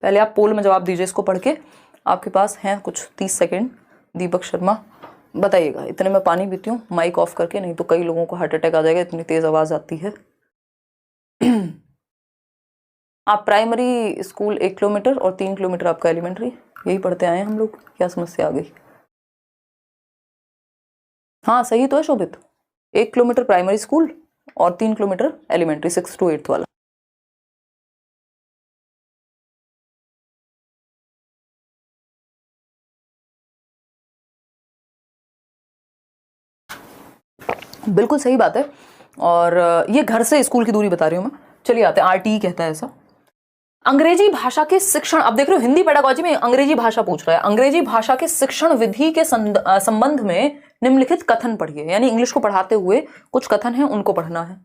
पहले आप पोल में जवाब दीजिए इसको पढ़ के, आपके पास हैं कुछ 30 सेकेंड। दीपक शर्मा बताइएगा, इतने में पानी पीती हूँ माइक ऑफ करके, नहीं तो कई लोगों को हार्ट अटैक आ जाएगा, इतनी तेज आवाज आती है। आप प्राइमरी स्कूल 1 किलोमीटर और 3 किलोमीटर आपका एलिमेंट्री, यही पढ़ते आए हैं हम लोग, क्या समस्या आ गई? हाँ सही तो है शोभित, 1 किलोमीटर प्राइमरी स्कूल और 3 किलोमीटर एलिमेंट्री, 6 to 8 वाला। बिल्कुल सही बात है, और ये घर से स्कूल की दूरी बता रही हूं मैं। चलिए आते हैं, आरटीई कहता है ऐसा। अंग्रेजी भाषा के शिक्षण, अब देख रहे हो हिंदी पेडागोजी में अंग्रेजी भाषा पूछ रहा है, अंग्रेजी भाषा के शिक्षण विधि के संबंध में निम्नलिखित कथन पढ़िए, यानी इंग्लिश को पढ़ाते हुए कुछ कथन है उनको पढ़ना है।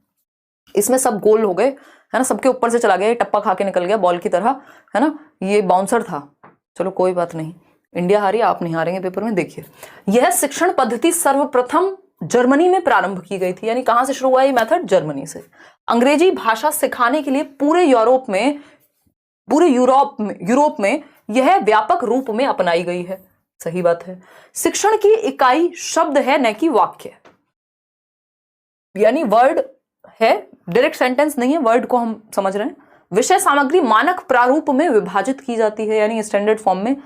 इसमें सब गोल हो गए, है ना, सबके ऊपर से चला गया, टप्पा खा के निकल गया बॉल की तरह, है ना, ये बाउंसर था, चलो कोई बात नहीं, इंडिया हारी, आप नहीं हारेंगे पेपर में। देखिए, यह शिक्षण पद्धति सर्वप्रथम जर्मनी में प्रारंभ की गई थी, यानी कहां से शुरू हुआ ये मेथड? जर्मनी से। अंग्रेजी भाषा सिखाने के लिए पूरे यूरोप में यह व्यापक रूप में अपनाई गई है। सही बात है। शिक्षण की इकाई शब्द है, न कि वाक्य, यानी वर्ड है, डायरेक्ट सेंटेंस नहीं है, वर्ड को हम समझ रहे हैं। विषय सामग्री मानक प्रारूप में विभाजित की जाती है, यानी स्टैंडर्ड फॉर्म में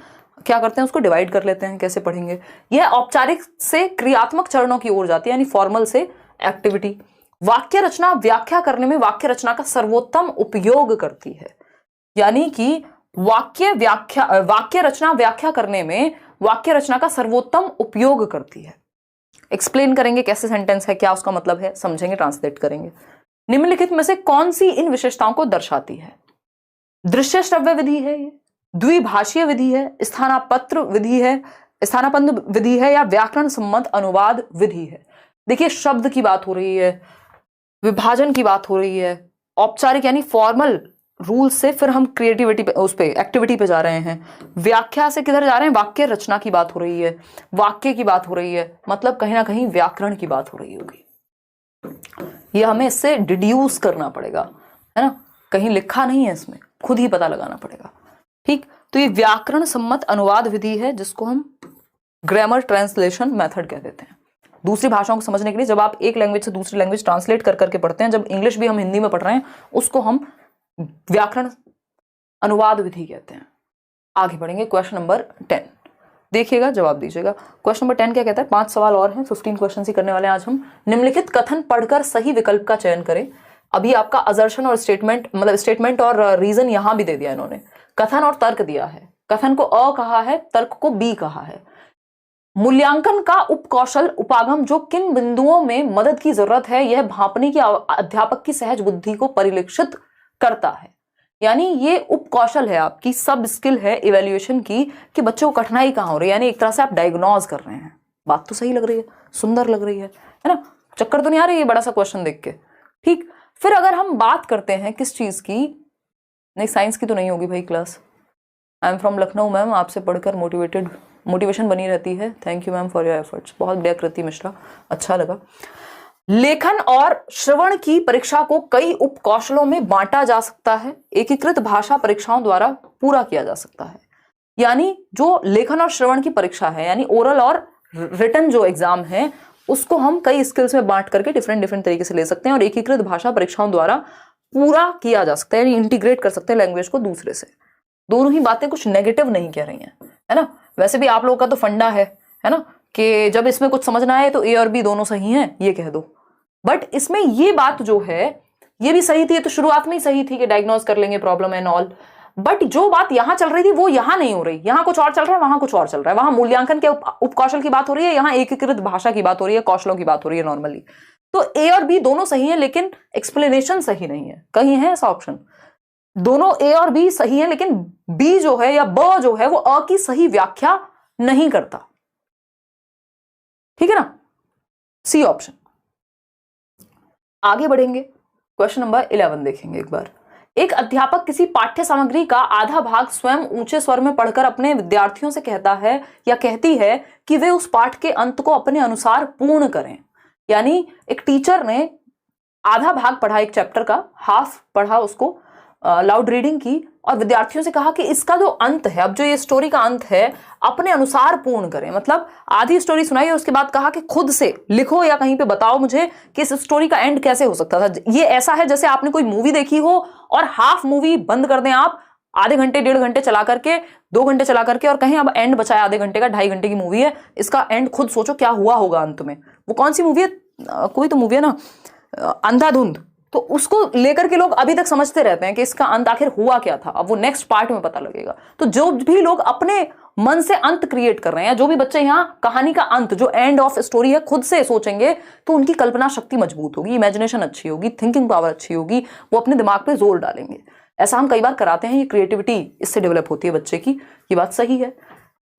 क्या करते हैं, उसको डिवाइड कर लेते हैं, कैसे पढ़ेंगे। यह औपचारिक से क्रियात्मक चरणों की ओर जाती है, यानी फॉर्मल से एक्टिविटी। वाक्य रचना व्याख्या करने में वाक्य रचना का सर्वोत्तम उपयोग करती है, यानी कि वाक्य रचना व्याख्या करने में वाक्य रचना का सर्वोत्तम उपयोग करती है। एक्सप्लेन करेंगे कैसे सेंटेंस है, क्या उसका मतलब है, समझेंगे, ट्रांसलेट करेंगे। निम्नलिखित में से कौन सी इन विशेषताओं को दर्शाती है? दृश्य श्रव्य विधि है, ये द्विभाषीय विधि है, स्थानापन्न विधि है, या व्याकरण सम्मत अनुवाद विधि है। देखिए, शब्द की बात हो रही है, विभाजन की बात हो रही है, औपचारिक यानी फॉर्मल रूल से फिर हम क्रिएटिविटी पे, उस पे एक्टिविटी पे जा रहे हैं। व्याख्या से किधर जा रहे हैं? वाक्य रचना की बात हो रही है, वाक्य की बात हो रही है, मतलब कहीं ना कहीं व्याकरण की बात हो रही होगी। ये हमें इससे डिड्यूस करना पड़ेगा, है ना, कहीं लिखा नहीं है इसमें, खुद ही पता लगाना पड़ेगा। ठीक, तो ये व्याकरण सम्मत अनुवाद विधि है, जिसको हम ग्रामर ट्रांसलेशन मेथड कह देते हैं। दूसरी भाषाओं को समझने के लिए जब आप एक लैंग्वेज से दूसरी लैंग्वेज ट्रांसलेट कर करके पढ़ते हैं, जब इंग्लिश भी हम हिंदी में पढ़ रहे हैं, उसको हम व्याकरण अनुवाद विधि कहते हैं। आगे बढ़ेंगे, क्वेश्चन नंबर 10 देखिएगा, जवाब दीजिएगा। क्वेश्चन नंबर 10 क्या कहता है? 5 सवाल और हैं, 15 क्वेश्चन ही करने वाले हैं आज हम। निम्नलिखित कथन पढ़कर सही विकल्प का चयन करें। अभी आपका असर्शन और स्टेटमेंट, मतलब स्टेटमेंट और रीजन यहां भी दे दिया इन्होंने, कथन और तर्क दिया है। कथन को अ कहा है, तर्क को बी कहा है। मूल्यांकन का उपकौशल उपागम जो किन बिंदुओं में मदद की जरूरत है, यह भांपने की अध्यापक की सहज बुद्धि को परिलक्षित करता है। यानी ये उपकौशल है, आपकी सब स्किल है इवैल्यूएशन की, कि बच्चों को कठिनाई कहां हो रही है, यानी एक तरह से आप डायग्नोज कर रहे हैं। बात तो सही लग रही है, सुंदर लग रही है ना, चक्कर तो नहीं आ रही है बड़ा सा क्वेश्चन देख के। ठीक, फिर अगर हम बात करते हैं किस चीज की, नहीं साइंस की तो नहीं होगी भाई class. I am from Lucknow ma'am, आपसे पढ़कर मोटिवेशन बनी रहती है। Thank you ma'am for your efforts. बहुत बढ़िया कृति मिश्रा, अच्छा लगा। लेखन और श्रवण की परीक्षा को कई उप कौशलों में बांटा जा सकता है, एकीकृत भाषा परीक्षाओं द्वारा पूरा किया जा सकता है। यानी जो लेखन और श्रवण की परीक्षा है, यानी ओरल और रिटन जो एग्जाम है, उसको हम कई स्किल्स में बांट करके डिफरेंट डिफरेंट तरीके से ले सकते हैं और एकीकृत भाषा परीक्षाओं द्वारा पूरा किया जा सकता है, यानी इंटीग्रेट कर सकते हैं लैंग्वेज को दूसरे से। दोनों ही बातें कुछ नेगेटिव नहीं कह रही हैं, है ना। वैसे भी आप लोगों का तो फंडा है ना, कि जब इसमें कुछ समझना है तो ए और बी दोनों सही हैं, ये कह दो। बट इसमें ये बात जो है ये भी सही थी, तो शुरुआत में ही सही थी कि डायग्नोज कर लेंगे प्रॉब्लम एंड ऑल। बट जो बात यहां चल रही थी वो यहां नहीं हो रही, यहां कुछ और चल रहा है, वहां कुछ और चल रहा है। वहां मूल्यांकन के उपकौशल की बात हो रही है, यहां एकीकृत भाषा की बात हो रही है, कौशलों की बात हो रही है नॉर्मली। तो ए और बी दोनों सही है, लेकिन एक्सप्लेनेशन सही नहीं है। कहीं है ऐसा ऑप्शन? दोनों ए और बी सही है, लेकिन बी जो है या ब जो है वो अ की सही व्याख्या नहीं करता। ठीक है ना, सी ऑप्शन। आगे बढ़ेंगे, क्वेश्चन नंबर 11 देखेंगे एक बार। एक अध्यापक किसी पाठ्य सामग्री का आधा भाग स्वयं ऊंचे स्वर में पढ़कर अपने विद्यार्थियों से कहता है या कहती है कि वे उस पाठ के अंत को अपने अनुसार पूर्ण करें। यानी एक टीचर ने आधा भाग पढ़ा, एक चैप्टर का हाफ पढ़ा, उसको लाउड रीडिंग की और विद्यार्थियों से कहा कि इसका जो अंत है, अब जो ये स्टोरी का अंत है, अपने अनुसार पूर्ण करें। मतलब आधी स्टोरी सुनाई और उसके बाद कहा कि खुद से लिखो या कहीं पे बताओ मुझे कि इस स्टोरी का एंड कैसे हो सकता था। ये ऐसा है जैसे आपने कोई मूवी देखी हो और हाफ मूवी बंद कर दें आप, आधे घंटे 1.5 घंटे चला करके, 2 घंटे चला करके, और कहें अब एंड बचा है आधे घंटे का, 2.5 घंटे की मूवी है, इसका एंड खुद सोचो क्या हुआ होगा अंत में। वो कौन सी मूवी है? कोई तो मूवी है ना, अंधाधुंध। तो उसको लेकर के लोग अभी तक समझते रहते हैं कि इसका अंत आखिर हुआ क्या था, अब वो नेक्स्ट पार्ट में पता लगेगा। तो जो भी लोग अपने मन से अंत क्रिएट कर रहे हैं, जो भी बच्चे यहाँ कहानी का अंत, जो एंड ऑफ स्टोरी है, खुद से सोचेंगे, तो उनकी कल्पना शक्ति मजबूत होगी, इमेजिनेशन अच्छी होगी, थिंकिंग पावर अच्छी होगी, वो अपने दिमाग पे जोर डालेंगे। ऐसा हम कई बार कराते हैं, ये क्रिएटिविटी इससे डेवलप होती है बच्चे की, ये बात सही है।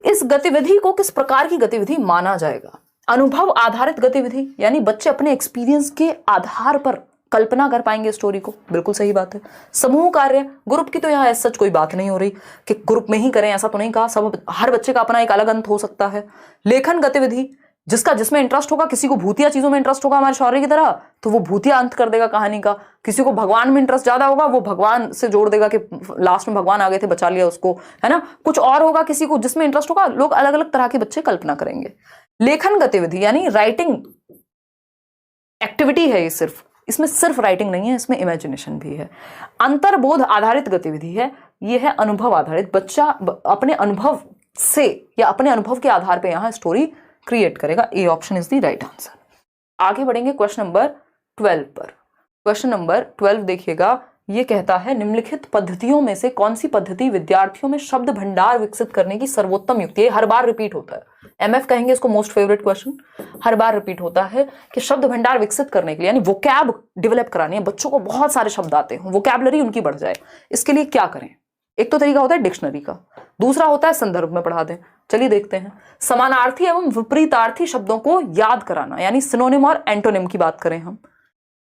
इस गतिविधि को किस प्रकार की गतिविधि माना जाएगा? अनुभव आधारित गतिविधि, यानी बच्चे अपने एक्सपीरियंस के आधार पर कल्पना कर पाएंगे स्टोरी को, बिल्कुल सही बात है। समूह कार्य, ग्रुप की तो यहाँ सच कोई बात नहीं हो रही कि ग्रुप में ही करें, ऐसा तो नहीं कहा, सब हर बच्चे का अपना एक अलग अंत हो सकता है। लेखन गतिविधि, जिसमें इंटरेस्ट होगा, किसी को भूतिया चीजों में इंटरेस्ट होगा हमारे शौर्य की तरह, तो वो भूतिया अंत कर देगा कहानी का। किसी को भगवान में इंटरेस्ट ज्यादा होगा, वो भगवान से जोड़ देगा कि लास्ट में भगवान आ गए थे, बचा लिया उसको, है ना। कुछ और होगा, किसी को जिसमें इंटरेस्ट होगा, लोग अलग अलग तरह के बच्चे कल्पना करेंगे। लेखन गतिविधि यानी राइटिंग एक्टिविटी है, ये इसमें सिर्फ राइटिंग नहीं है, इसमें इमेजिनेशन भी है। अंतर्बोध आधारित गतिविधि है, ये है अनुभव आधारित। बच्चा अपने अनुभव से या अपने अनुभव के आधार पे यहां स्टोरी क्रिएट करेगा। A option is the right answer. आगे बढ़ेंगे क्वेश्चन नंबर 12 पर। क्वेश्चन नंबर 12 देखिएगा, ये कहता है निम्नलिखित पद्धतियों में से कौन सी पद्धति विद्यार्थियों में शब्द भंडार विकसित करने की सर्वोत्तम युक्ति है? हर बार रिपीट होता है, एमएफ कहेंगे इसको मोस्ट फेवरेट क्वेश्चन। हर बार रिपीट होता है कि शब्द भंडार विकसित करने के लिए, यानी वोकैब डेवलप करानी है बच्चों को, बहुत सारे शब्द आते हैं, वोकैबलरी उनकी बढ़ जाए, इसके लिए क्या करें? एक तो तरीका होता है डिक्शनरी का, दूसरा होता है संदर्भ में पढ़ा दें। चलिए देखते हैं। समानार्थी एवं विपरीतार्थी शब्दों को याद कराना, यानी सिनोनिम और एंटोनिम की बात करें हम,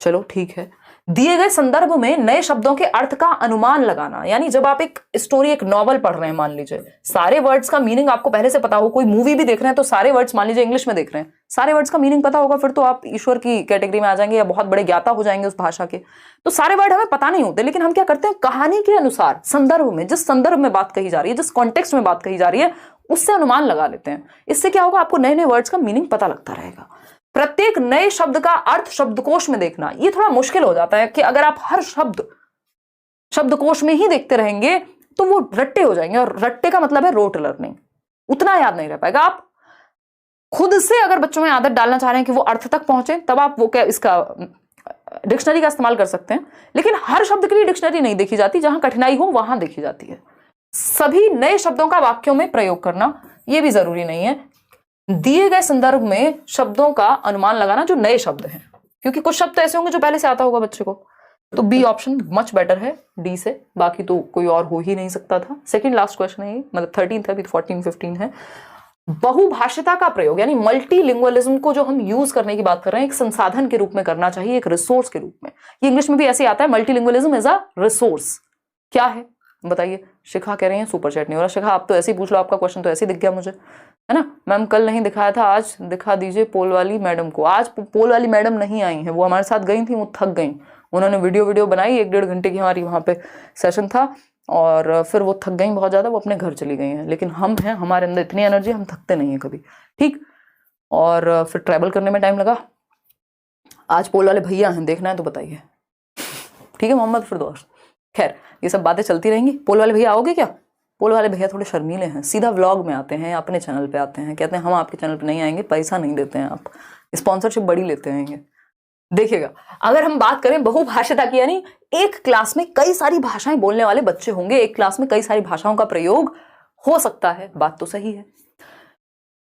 चलो ठीक है। दिए गए संदर्भ में नए शब्दों के अर्थ का अनुमान लगाना, यानी जब आप एक स्टोरी, एक नॉवल पढ़ रहे हैं, मान लीजिए सारे वर्ड्स का मीनिंग आपको पहले से पता हो, कोई मूवी भी देख रहे हैं तो सारे वर्ड्स, मान लीजिए इंग्लिश में देख रहे हैं, सारे वर्ड्स का मीनिंग पता होगा, फिर तो आप ईश्वर की कैटेगरी में आ जाएंगे या बहुत बड़े ज्ञाता हो जाएंगे उस भाषा के। तो सारे वर्ड हमें पता नहीं होते, लेकिन हम क्या करते हैं, कहानी के अनुसार संदर्भ में, जिस संदर्भ में बात कही जा रही है, जिस कॉन्टेक्स्ट में बात कही जा रही है, उससे अनुमान लगा लेते हैं। इससे क्या होगा, आपको नए नए वर्ड्स का मीनिंग पता लगता रहेगा। प्रत्येक नए शब्द का अर्थ शब्दकोश में देखना, ये थोड़ा मुश्किल हो जाता है कि अगर आप हर शब्द शब्दकोश में ही देखते रहेंगे तो वो रट्टे हो जाएंगे, और रट्टे का मतलब है रोट लर्निंग, उतना याद नहीं रह पाएगा। आप खुद से अगर बच्चों में आदत डालना चाह रहे हैं कि वो अर्थ तक पहुंचे, तब आप वो क्या इसका डिक्शनरी का इस्तेमाल कर सकते हैं, लेकिन हर शब्द के लिए डिक्शनरी नहीं देखी जाती, जहां कठिनाई हो वहां देखी जाती है। सभी नए शब्दों का वाक्यों में प्रयोग करना, यह भी जरूरी नहीं है। दिए गए संदर्भ में शब्दों का अनुमान लगाना जो नए शब्द हैं, क्योंकि कुछ शब्द ऐसे होंगे जो पहले से आता होगा बच्चे को, तो बी ऑप्शन मच बेटर है डी से, बाकी तो कोई और हो ही नहीं सकता था। सेकंड लास्ट क्वेश्चन है ये, मतलब 13 है, अभी 14 15 है। बहुभाषिता का प्रयोग, यानी मल्टीलिंगुअलिज्म को जो हम यूज करने की बात कर रहे हैं, एक संसाधन के रूप में करना चाहिए, एक रिसोर्स के रूप में। ये इंग्लिश में भी ऐसे आता है, मल्टीलिंगुअलिज्म इज अ रिसोर्स। क्या है बताइए? शिखा कह रही है सुपर चैट नहीं हो रहा। शिखा आप तो ऐसे ही पूछ लो, आपका क्वेश्चन तो ऐसे ही दिख गया मुझे। है ना। मैम कल नहीं दिखाया था, आज दिखा दीजिए पोल वाली मैडम को। आज पोल वाली मैडम नहीं आई हैं, वो हमारे साथ गई थी, वो थक गई। उन्होंने वीडियो बनाई, 1-1.5 घंटे की हमारी वहाँ पे सेशन था, और फिर वो थक गई बहुत ज़्यादा, वो अपने घर चली गई हैं। लेकिन हम हैं, हमारे अंदर इतनी एनर्जी, हम थकते नहीं हैं कभी। ठीक, और फिर ट्रैवल करने में टाइम लगा। आज पोल वाले भैया हैं, देखना है तो बताइए। ठीक है मोहम्मद फिरदौस। खैर ये सब बातें चलती रहेंगी। पोल वाले भैया आओगे क्या? पोल वाले भैया थोड़े शर्मीले हैं, सीधा व्लॉग में आते हैं, अपने चैनल पे आते हैं, कहते हैं हम आपके चैनल पे नहीं आएंगे, पैसा नहीं देते हैं आप, स्पॉन्सरशिप बड़ी लेते हैं। देखिएगा, अगर हम बात करें बहुभाषिता की, यानी एक क्लास में कई सारी भाषाएं बोलने वाले बच्चे होंगे, एक क्लास में कई सारी भाषाओं का प्रयोग हो सकता है, बात तो सही है।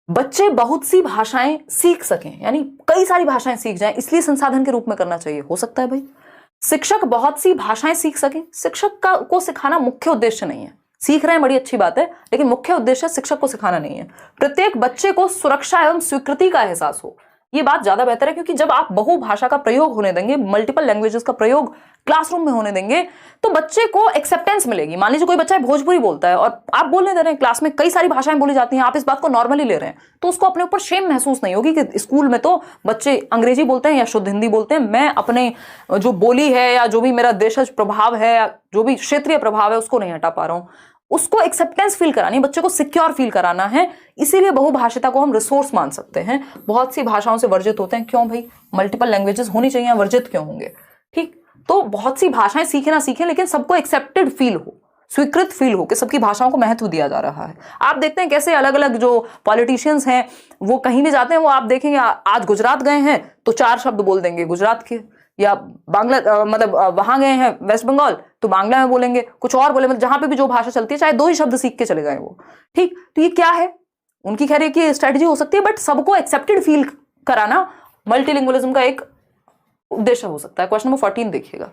बच्चे बहुत सी भाषाएं सीख सकें, यानी कई सारी भाषाएं सीख जाएं, इसलिए संसाधन के रूप में करना चाहिए, हो सकता है भाई। शिक्षक बहुत सी भाषाएं सीख सकें, शिक्षक को सिखाना मुख्य उद्देश्य नहीं है। सीख रहे हैं बड़ी अच्छी बात है, लेकिन मुख्य उद्देश्य शिक्षक को सिखाना नहीं है। प्रत्येक बच्चे को सुरक्षा एवं स्वीकृति का एहसास हो, ये बात ज्यादा बेहतर है, क्योंकि जब आप बहुभाषा का प्रयोग होने देंगे, मल्टीपल लैंग्वेजेस का प्रयोग क्लासरूम में होने देंगे, तो बच्चे को एक्सेप्टेंस मिलेगी। मान लीजिए कोई बच्चा भोजपुरी बोलता है और आप बोलने दे रहे हैं, क्लास में कई सारी भाषाएं बोली जाती हैं, आप इस बात को नॉर्मली ले रहे हैं, तो उसको अपने ऊपर शेम महसूस नहीं होगी कि स्कूल में तो बच्चे अंग्रेजी बोलते हैं या शुद्ध हिंदी बोलते हैं, मैं अपने जो बोली है या जो भी मेरा देशज प्रभाव है या जो भी क्षेत्रीय प्रभाव है उसको नहीं हटा पा रहा हूं। उसको एक्सेप्टेंस फील करानी, बच्चे को सिक्योर फील कराना है। इसीलिए बहुभाषिता को हम रिसोर्स मान सकते हैं। बहुत सी भाषाओं से वर्जित होते हैं, क्यों भाई? मल्टीपल लैंग्वेजेस होनी चाहिए, वर्जित क्यों होंगे? ठीक, तो बहुत सी भाषाएं सीखे ना सीखे, लेकिन सबको एक्सेप्टेड फील हो, स्वीकृत फील हो कि सबकी भाषाओं को महत्व दिया जा रहा है। आप देखते हैं कैसे अलग अलग जो पॉलिटिशियंस हैं वो कहीं भी जाते हैं, वो आप देखेंगे आज गुजरात गए हैं तो 4 शब्द बोल देंगे गुजरात के, या बांग्ला मतलब वहां गए हैं वेस्ट बंगाल तो बांग्ला में बोलेंगे, कुछ और बोले, मतलब जहां पे भी जो भाषा चलती है चाहे 2 ही शब्द सीख के चले गए वो। ठीक, तो ये क्या है? उनकी खैर की स्ट्रेटजी हो सकती है, बट सबको एक्सेप्टेड फील कराना मल्टीलिंगुअलिज्म का एक उद्देश्य हो सकता है। क्वेश्चन नंबर 14 देखिएगा,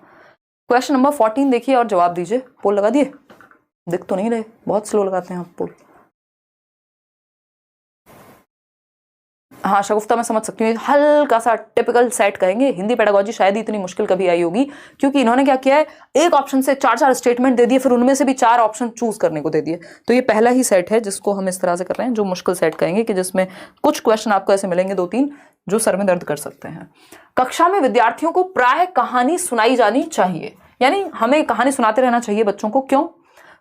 क्वेश्चन नंबर 14 देखिए और जवाब दीजिए। पोल लगा दिए? दिख तो नहीं रहे, बहुत स्लो लगाते हैं आप पोल। हाँ शगुफ्ता मैं समझ सकती हूँ, हल्का सा टिपिकल सेट कहेंगे। हिंदी पेडागोजी शायद ही इतनी मुश्किल कभी आई होगी, क्योंकि इन्होंने क्या किया है, एक ऑप्शन से 4-4 स्टेटमेंट दे दिए, फिर उनमें से भी 4 ऑप्शन चूज करने को दे दिए। तो ये पहला ही सेट है जिसको हम इस तरह से कर रहे हैं, जो मुश्किल सेट कहेंगे, कि जिसमें कुछ क्वेश्चन आपको ऐसे मिलेंगे 2-3 जो सर में दर्द कर सकते हैं। कक्षा में विद्यार्थियों को प्राय कहानी सुनाई जानी चाहिए, यानी हमें कहानी सुनाते रहना चाहिए बच्चों को। क्यों?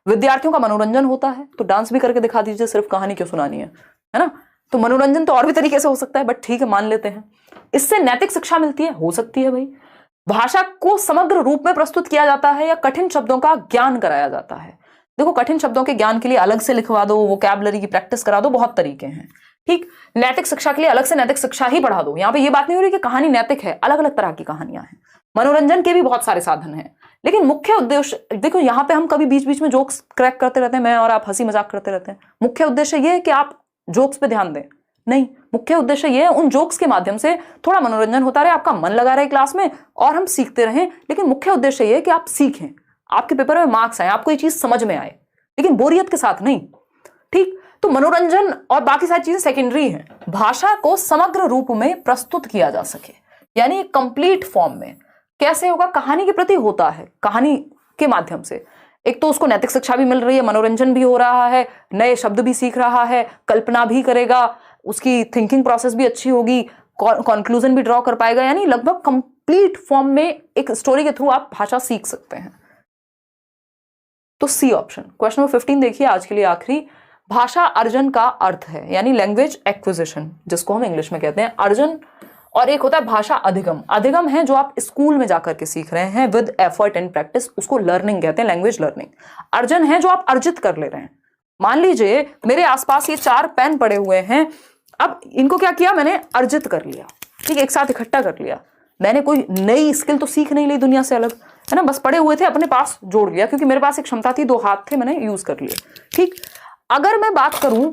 विद्यार्थियों का मनोरंजन होता है, तो डांस भी करके दिखा दीजिए, सिर्फ कहानी क्यों सुनानी है ना? तो मनोरंजन तो और भी तरीके से हो सकता है, बट ठीक है मान लेते हैं। इससे नैतिक शिक्षा मिलती है, हो सकती है भाई। भाषा को समग्र रूप में प्रस्तुत किया जाता है या कठिन शब्दों का ज्ञान कराया जाता है? देखो, कठिन शब्दों के ज्ञान के लिए अलग से लिखवा दो, वोकैबुलरी की प्रैक्टिस करा दो, बहुत तरीके हैं। ठीक, नैतिक शिक्षा के लिए अलग से नैतिक शिक्षा ही पढ़ा दो। यहाँ पे ये बात नहीं हो रही कि कहानी नैतिक है, अलग अलग तरह की कहानियां हैं। मनोरंजन के भी बहुत सारे साधन हैं, लेकिन मुख्य उद्देश्य देखो, यहाँ पे हम कभी बीच बीच में जोक्स क्रैक करते रहते हैं, मैं और आप हंसी मजाक करते रहते हैं। मुख्य उद्देश्य ये है कि आप जोक्स पे ध्यान दें? नहीं, मुख्य उद्देश्य ये है उन जोक्स के माध्यम से थोड़ा मनोरंजन होता रहे, आपका मन लगा रहे क्लास में और हम सीखते रहें। लेकिन मुख्य उद्देश्य ये है कि आप सीखें, आपके पेपर में मार्क्स आए, आपको ये चीज समझ में आए, लेकिन बोरियत के साथ नहीं। ठीक, तो मनोरंजन और बाकी सारी चीजें सेकेंडरी हैं। भाषा को समग्र रूप में प्रस्तुत किया जा सके, यानी कंप्लीट फॉर्म में। कैसे होगा? कहानी के प्रति होता है, कहानी के माध्यम से एक तो उसको नैतिक शिक्षा भी मिल रही है, मनोरंजन भी हो रहा है, नए शब्द भी सीख रहा है, कल्पना भी करेगा, उसकी थिंकिंग प्रोसेस भी अच्छी होगी, कंक्लूजन भी ड्रॉ कर पाएगा, यानी लगभग कंप्लीट फॉर्म में एक स्टोरी के थ्रू आप भाषा सीख सकते हैं। तो सी ऑप्शन। क्वेश्चन नंबर 15 देखिए, आज के लिए आखिरी। भाषा अर्जन का अर्थ है, यानी लैंग्वेज एक्विजिशन, जिसको हम इंग्लिश में कहते हैं अर्जन, और एक होता है भाषा अधिगम। अधिगम है जो आप स्कूल में जाकर के सीख रहे हैं विद एफर्ट एंड प्रैक्टिस, उसको लर्निंग कहते हैं, लैंग्वेज लर्निंग। अर्जन है जो आप अर्जित कर ले रहे हैं। मान लीजिए मेरे आसपास ये 4 पेन पड़े हुए हैं, अब इनको क्या किया मैंने? अर्जित कर लिया। ठीक, एक साथ इकट्ठा कर लिया। मैंने कोई नई स्किल तो सीख नहीं ली दुनिया से अलग, है ना, बस पड़े हुए थे, अपने पास जोड़ लिया, क्योंकि मेरे पास एक क्षमता थी, 2 हाथ थे, मैंने यूज कर लिए। ठीक, अगर मैं बात करूं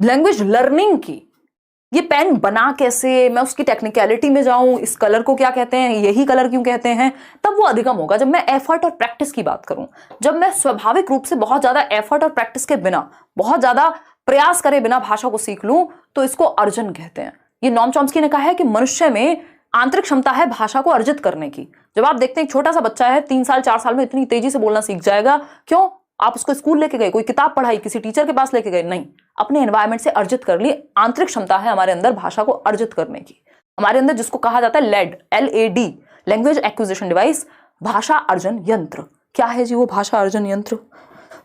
लैंग्वेज लर्निंग की, ये पेन बना कैसे, मैं उसकी टेक्निकलिटी में जाऊं, इस कलर को क्या कहते हैं, यही कलर क्यों कहते हैं, तब वो अधिगम होगा। जब मैं एफर्ट और प्रैक्टिस की बात करूं, जब मैं स्वाभाविक रूप से बहुत ज्यादा एफर्ट और प्रैक्टिस के बिना, बहुत ज्यादा प्रयास करे बिना भाषा को सीख लूं, तो इसको अर्जन कहते हैं। ये नॉम चॉम्स्की ने कहा है कि मनुष्य में आंतरिक क्षमता है भाषा को अर्जित करने की। जब आप देखते हैं छोटा सा बच्चा है, 3 साल 4 साल में इतनी तेजी से बोलना सीख जाएगा, क्यों? आप उसको स्कूल लेके गए, कोई किताब पढ़ाई, किसी टीचर के पास लेके गए, नहीं, अपने एनवायरमेंट से अर्जित कर ली। आंतरिक क्षमता है हमारे अंदर भाषा को अर्जित करने की, हमारे अंदर जिसको कहा जाता है LAD, LAD, language acquisition device, भाषा अर्जन यंत्र। क्या है जी वो भाषा अर्जन यंत्र?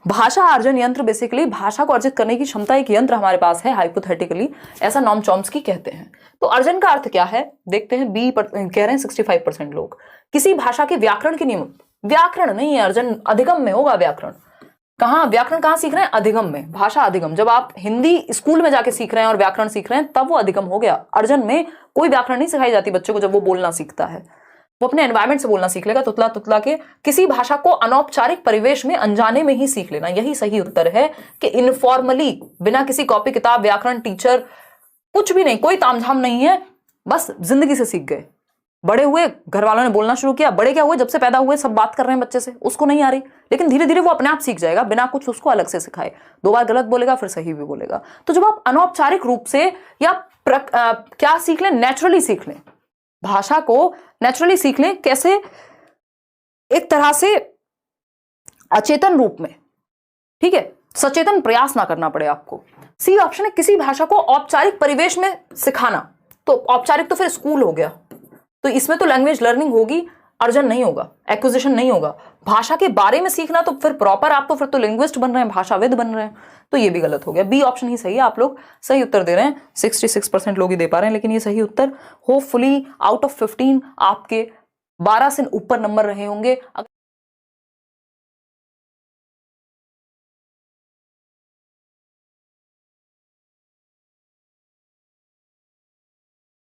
भाषा अर्जन यंत्र बेसिकली भाषा को अर्जित करने की क्षमता एक यंत्र हमारे पास है हाइपोथेटिकली, ऐसा नॉम चॉम्स्की कहते हैं। तो अर्जन का अर्थ क्या है देखते हैं। बी कह रहे हैं 65% लोग। किसी भाषा के व्याकरण के नियम, व्याकरण नहीं है अर्जन, अधिगम में होगा व्याकरण। कहाँ व्याकरण कहाँ सीख रहे हैं? अधिगम में, भाषा अधिगम। जब आप हिंदी स्कूल में जाके सीख रहे हैं और व्याकरण सीख रहे हैं तब वो अधिगम हो गया। अर्जन में कोई व्याकरण नहीं सिखाई जाती बच्चों को जब वो बोलना सीखता है, वो अपने एनवायरमेंट से बोलना सीख लेगा, तुतला तुतला के। किसी भाषा को अनौपचारिक परिवेश में अनजाने में ही सीख लेना, यही सही उत्तर है कि इनफॉर्मली, बिना किसी कॉपी किताब, व्याकरण, टीचर, कुछ भी नहीं, कोई तामझाम नहीं है, बस जिंदगी से सीख गए। बड़े हुए, घर वालों ने बोलना शुरू किया, बड़े क्या हुए, जब से पैदा हुए सब बात कर रहे हैं बच्चे से, उसको नहीं आ रही, लेकिन धीरे धीरे वो अपने आप सीख जाएगा बिना कुछ उसको अलग से सिखाए। 2 बार गलत बोलेगा फिर सही भी बोलेगा। तो जब आप अनौपचारिक रूप से या क्या सीख लें, नेचुरली सीख लें, भाषा को नेचुरली सीख लें। कैसे? एक तरह से अचेतन रूप में, ठीक है, सचेतन प्रयास ना करना पड़े आपको। सी ऑप्शन है, किसी भाषा को औपचारिक परिवेश में सिखाना। तो औपचारिक तो फिर स्कूल हो गया, तो इसमें तो लैंग्वेज लर्निंग होगी, अर्जन नहीं होगा, एक्विजिशन नहीं होगा। भाषा के बारे में सीखना तो फिर प्रॉपर आप तो फिर तो लिंग्विस्ट बन रहे हैं, भाषाविद बन रहे हैं, तो ये भी गलत हो गया। बी ऑप्शन ही सही है। आप लोग सही उत्तर दे रहे हैं, 66% लोग ही दे पा रहे हैं, लेकिन ये सही उत्तर। होपफुली आउट ऑफ 15 आपके 12 से ऊपर नंबर रहे होंगे। अगर